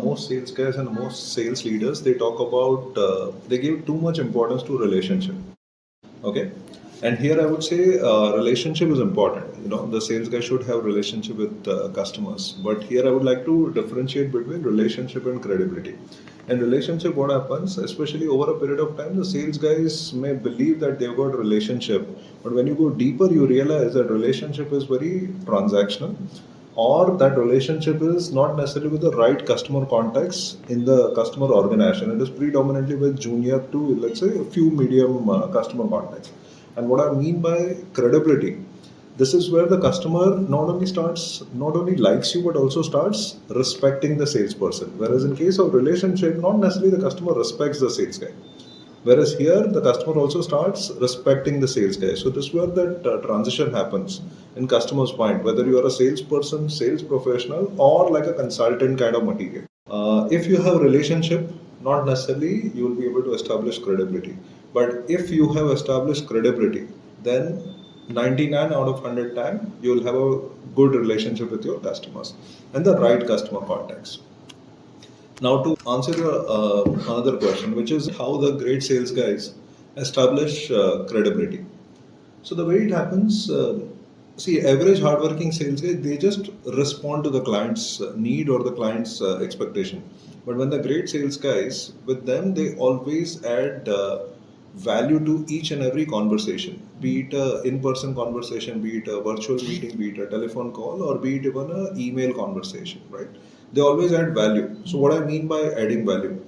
most sales guys and most sales leaders, they talk about, they give too much importance to relationship. Okay. And here I would say relationship is important. The sales guy should have relationship with customers. But here I would like to differentiate between relationship and credibility. And relationship, what happens, especially over a period of time, the sales guys may believe that they've got a relationship. But when you go deeper, you realize that relationship is very transactional, or that relationship is not necessarily with the right customer contacts in the customer organization. It is predominantly with junior to, let's say, a few medium customer contacts. And what I mean by credibility, this is where the customer not only likes you, but also starts respecting the salesperson. Whereas in case of relationship, not necessarily the customer respects the sales guy. Whereas here, the customer also starts respecting the sales guy. So this is where that transition happens in customer's mind, whether you are a salesperson, sales professional, or like a consultant kind of material. If you have a relationship, not necessarily you will be able to establish credibility. But if you have established credibility, then 99 out of 100 time you will have a good relationship with your customers and the right customer contacts. Now, to answer your another question, which is how the great sales guys establish credibility. So the way it happens, see, average hardworking sales guys, they just respond to the client's need or the client's expectation. But when the great sales guys, with them, they always add value to each and every conversation, be it a in-person conversation, be it a virtual meeting, be it a telephone call, or be it even an email conversation, right? They always add value. So what I mean by adding value,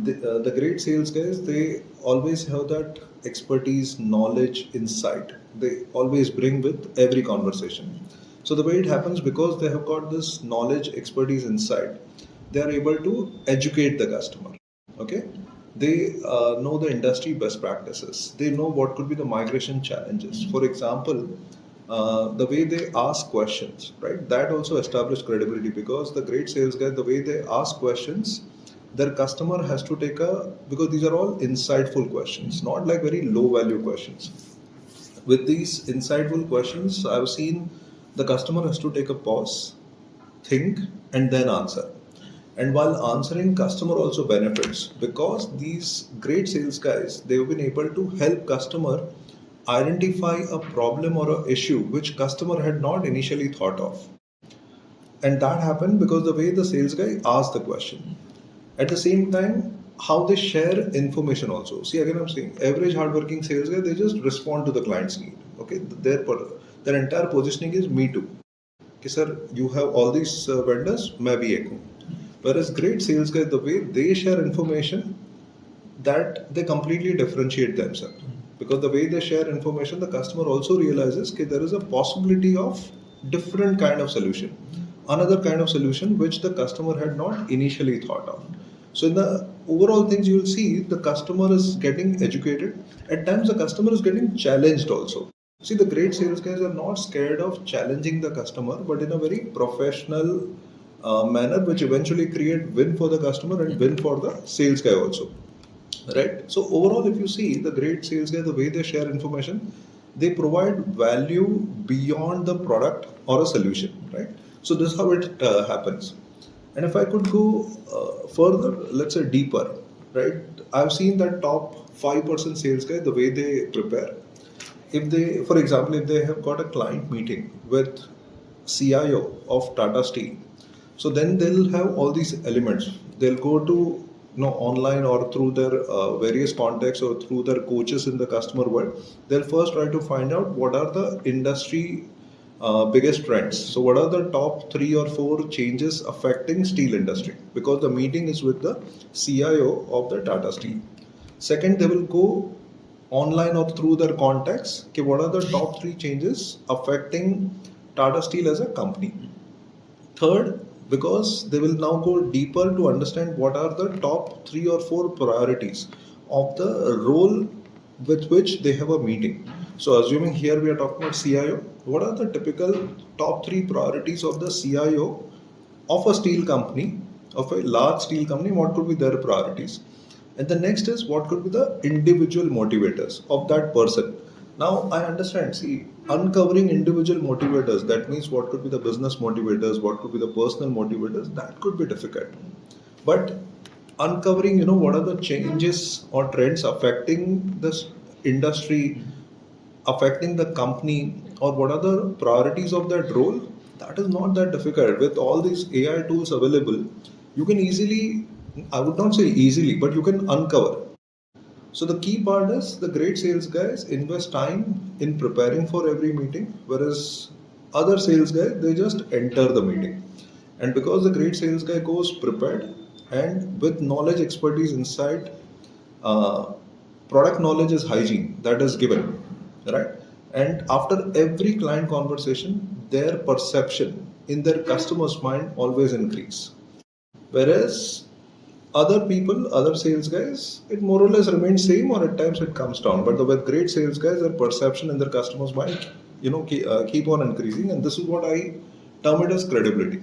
the great sales guys, they always have that expertise, knowledge, insight. They always bring with every conversation. So the way it happens, because they have got this knowledge, expertise, insight, they are able to educate the customer. Okay, they know the industry best practices. They know what could be the migration challenges. For example, the way they ask questions, right? That also establishes credibility, because the great sales guy, the way they ask questions, their customer has to take a, because these are all insightful questions, not like very low value questions. With these insightful questions, I've seen the customer has to take a pause, think, and then answer. And while answering, customer also benefits, because these great sales guys, they've been able to help customer identify a problem or a issue which customer had not initially thought of. And that happened because the way the sales guy asked the question. At the same time, how they share information also. See, again, I'm saying average hardworking sales guy, they just respond to the client's need. Okay, their entire positioning is me too. Okay, sir, you have all these vendors, मैं भी एक हूँ. Whereas great sales guys, the way they share information, that they completely differentiate themselves. Because the way they share information, the customer also realizes that there is a possibility of different kind of solution, another kind of solution which the customer had not initially thought of. So in the overall things, you will see the customer is getting educated. At times, the customer is getting challenged also. See, the great sales guys are not scared of challenging the customer, but in a very professional manner, which eventually create win for the customer and win for the sales guy also. Right? So overall, if you see the great sales guy, the way they share information, they provide value beyond the product or a solution. Right? So this is how it happens. And if I could go further, let's say deeper, right? I've seen that top 5% sales guy, the way they prepare. If they, for example, if they have got a client meeting with CIO of Tata Steel, so then they'll have all these elements. They'll go to online or through their various contacts or through their coaches in the customer world. They'll first try to find out what are the industry biggest trends. So what are the top 3 or 4 changes affecting steel industry? Because the meeting is with the CIO of the Tata Steel. Second, they will go online or through their contacts. Okay, what are the top 3 changes affecting Tata Steel as a company? Third, because they will now go deeper to understand what are the top 3 or 4 priorities of the role with which they have a meeting. So assuming here we are talking about CIO, what are the typical top 3 priorities of the CIO of a steel company, of a large steel company? What could be their priorities? And the next is what could be the individual motivators of that person. Now I understand, see, uncovering individual motivators, that means what could be the business motivators, what could be the personal motivators, that could be difficult. But uncovering, what are the changes or trends affecting this industry, affecting the company, or what are the priorities of that role, that is not that difficult. With all these AI tools available, you can easily, I would not say easily, but you can uncover. So the key part is the great sales guys invest time in preparing for every meeting, whereas other sales guys, they just enter the meeting. And because the great sales guy goes prepared and with knowledge, expertise, insight, uh, product knowledge is hygiene that is given, right? And after every client conversation, their perception in their customer's mind always increase. Whereas other people, other sales guys, it more or less remains same, or at times it comes down. But with great sales guys, their perception in their customers' mind, keep on increasing, and this is what I term it as credibility.